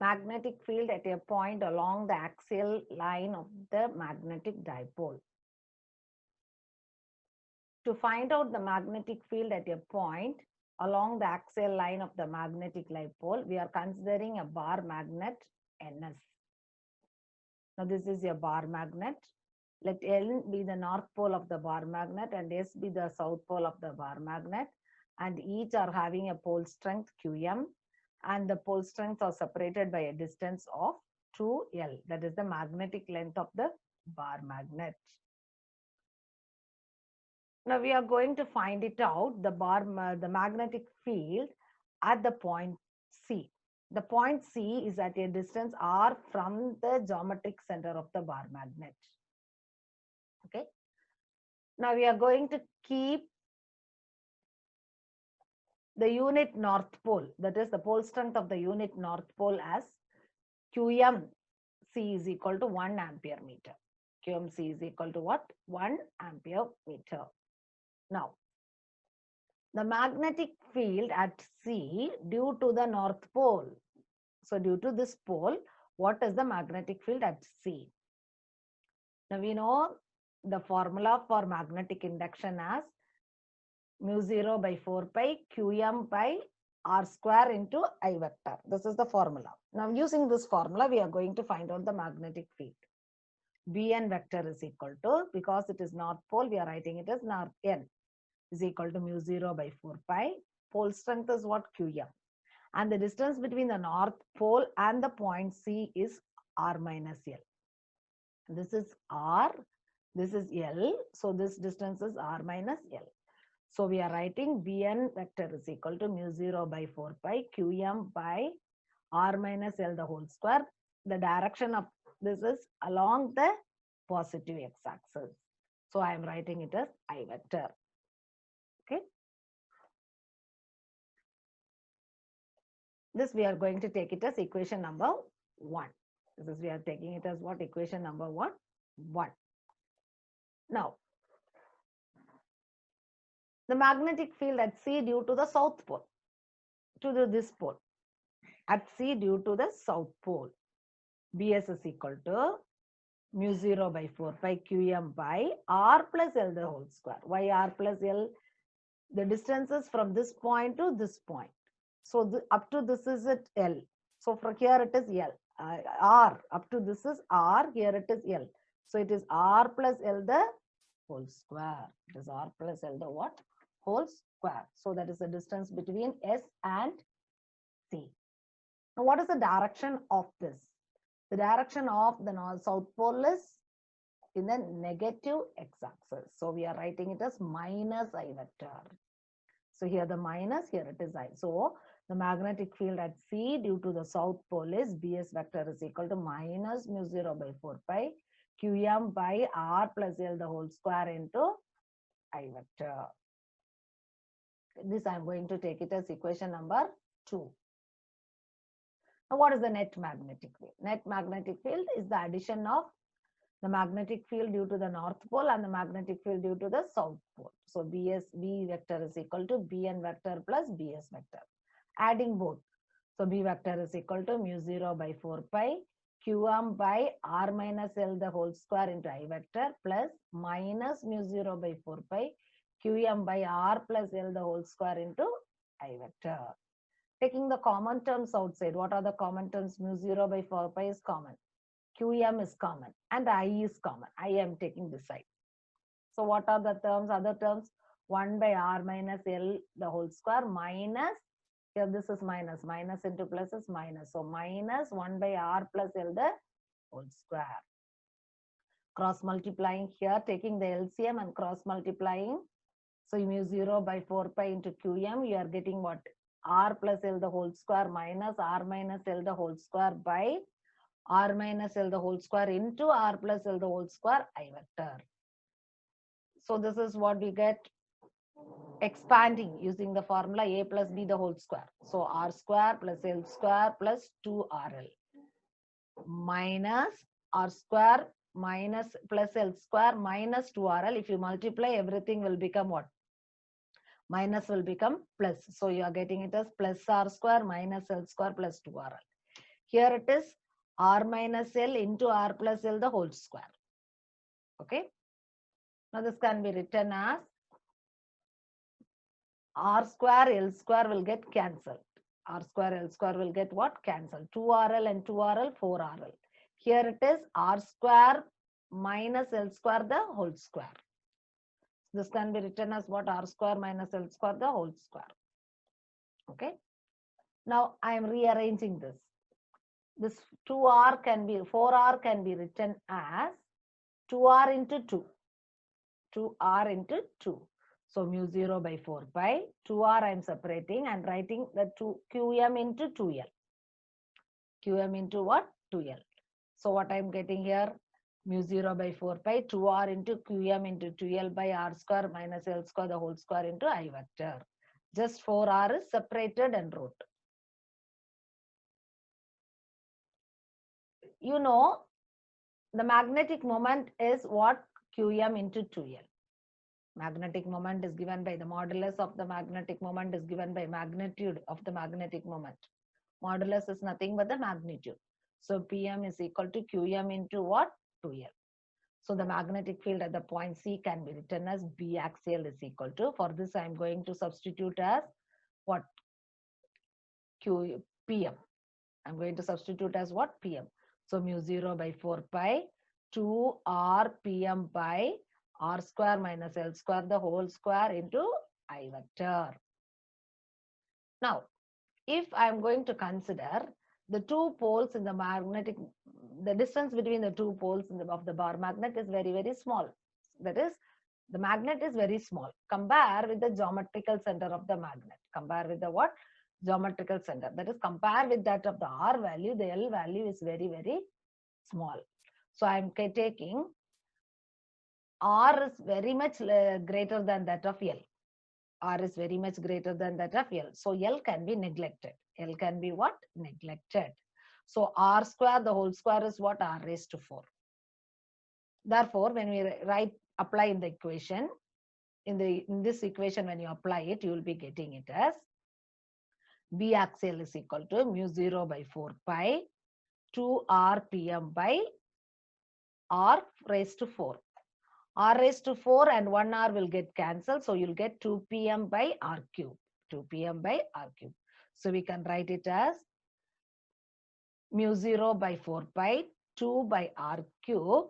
magnetic field at a point along the axial line of the magnetic dipole. To find out the magnetic field at a point along the axial line of the magnetic dipole, we are considering a bar magnet NS. Now this is a bar magnet. Let L be the north pole of the bar magnet and S be the south pole of the bar magnet, and each are having a pole strength Qm, and the pole strengths are separated by a distance of 2L. That is the magnetic length of the bar magnet. Now we are going to find it out, the magnetic field at the point C. The point C is at a distance R from the geometric center of the bar magnet. Okay. Now we are going to keep the unit north pole, that is the pole strength of the unit north pole, as QMC is equal to 1 ampere meter. QMC is equal to what? 1 ampere meter. Now, the magnetic field at C due to the north pole. So due to this pole, what is the magnetic field at C? Now we know the formula for magnetic induction as mu 0 by 4 pi Qm by R square into I vector. This is the formula. Now using this formula, we are going to find out the magnetic field. Bn vector is equal to, because it is north pole, we are writing it as north n is equal to mu 0 by 4 pi. Pole strength is what? Qm. And the distance between the north pole and the point C is R minus L. This is R, this is L. So this distance is R minus L. So we are writing Bn vector is equal to mu 0 by 4 pi Qm by R minus L the whole square. The direction of this is along the positive x-axis. So I am writing it as I vector. Okay. This we are going to take it as equation number 1. This is we are taking it as what? Equation number 1. Now, the magnetic field at C due to the south pole, to this pole, at C due to the south pole, Bs is equal to mu 0 by 4 pi Qm by R plus L the whole square. Why R plus L? The distances from this point to this point. So up to this is at L. So from here it is L. R, up to this is R, here it is L. So it is R plus L the whole square. It is R plus L the what? Whole square. So that is the distance between S and C. Now what is the direction of this? The direction of the north-south pole is in the negative x-axis. So we are writing it as minus I vector. So here the minus, here it is I. So the magnetic field at C due to the south pole is Bs vector is equal to minus mu 0 by 4 pi Qm by R plus L the whole square into I vector. This I am going to take it as equation number 2. Now what is the net magnetic field? Net magnetic field is the addition of the magnetic field due to the north pole and the magnetic field due to the south pole. So B vector is equal to Bn vector plus Bs vector. Adding both. So B vector is equal to mu 0 by 4 pi Qm by R minus L the whole square into I vector plus minus mu 0 by 4 pi Qm by R plus L the whole square into I vector. Taking the common terms outside, what are the common terms? Mu 0 by 4 pi is common. Qm is common and I is common. I am taking this side. So what are the terms? Other terms, 1 by R minus L the whole square minus, here this is minus, minus into plus is minus. So minus 1 by R plus L the whole square. Cross multiplying here, taking the LCM and cross multiplying. So mu 0 by 4 pi into Qm, you are getting what? R plus L the whole square minus R minus L the whole square by R minus L the whole square into R plus L the whole square I vector. So this is what we get expanding using the formula A plus B the whole square. So R square plus L square plus 2RL minus R square minus plus L square minus 2RL. If you multiply, everything will become what? Minus will become plus. So you are getting it as plus R square minus L square plus 2RL. Here it is r minus L into r plus L the whole square. Okay. Now this can be written as r square L square will get cancelled. R square L square will get what? Cancelled. 2RL and 2RL, 4RL. Here it is r square minus L square the whole square. This can be written as what? R square minus L square the whole square. Okay. Now I am rearranging this. This 2r can be, 4r can be written as 2r into 2. 2r into 2. So mu 0 by 4 pi. 2r I am separating and writing the 2 qm into 2l. Qm into what? 2l. So what I am getting here? Mu 0 by 4 pi 2r into qm into 2l by r square minus L square the whole square into I vector. Just 4r is separated and wrote. You know, the magnetic moment is what? Qm into 2l. Magnetic moment is given by the modulus of the magnetic moment is given by magnitude of the magnetic moment. Modulus is nothing but the magnitude. So Pm is equal to Qm into what? 2l. So the magnetic field at the point C can be written as B axial is equal to, for this I am going to substitute as what? Pm. I'm going to substitute as what? Pm. So mu 0 by 4 pi 2 r Pm by r square minus L square the whole square into I vector. Now, if I am going to consider the two poles in the magnetic, the distance between the two poles of the bar magnet is very, very small. That is, the magnet is very small. Compare with the geometrical center of the magnet. Compare with the what? Geometrical center. That is, compare with that of the R value, the L value is very, very small. So I am taking R is very much greater than that of L. R is very much greater than that of L. So L can be neglected. L can be what? Neglected. So R square, the whole square is what? R raised to 4. Therefore, when we apply in the equation, in this equation, when you apply it, you will be getting it as B axial is equal to mu 0 by 4 pi 2 r Pm by R raised to 4. R raised to 4 and 1 R will get cancelled. So you'll get 2 Pm by R cube. 2 Pm by R cube. So we can write it as mu 0 by 4 pi 2 by R cube.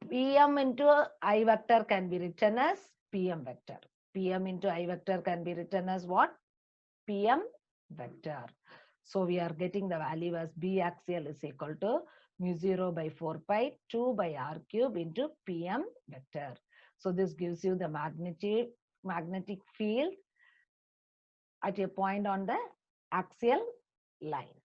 Pm into I vector can be written as Pm vector. Pm into I vector can be written as what? Pm vector. So we are getting the value as B axial is equal to mu 0 by 4 pi 2 by R cube into Pm vector. So this gives you the magnetic field at a point on the axial line.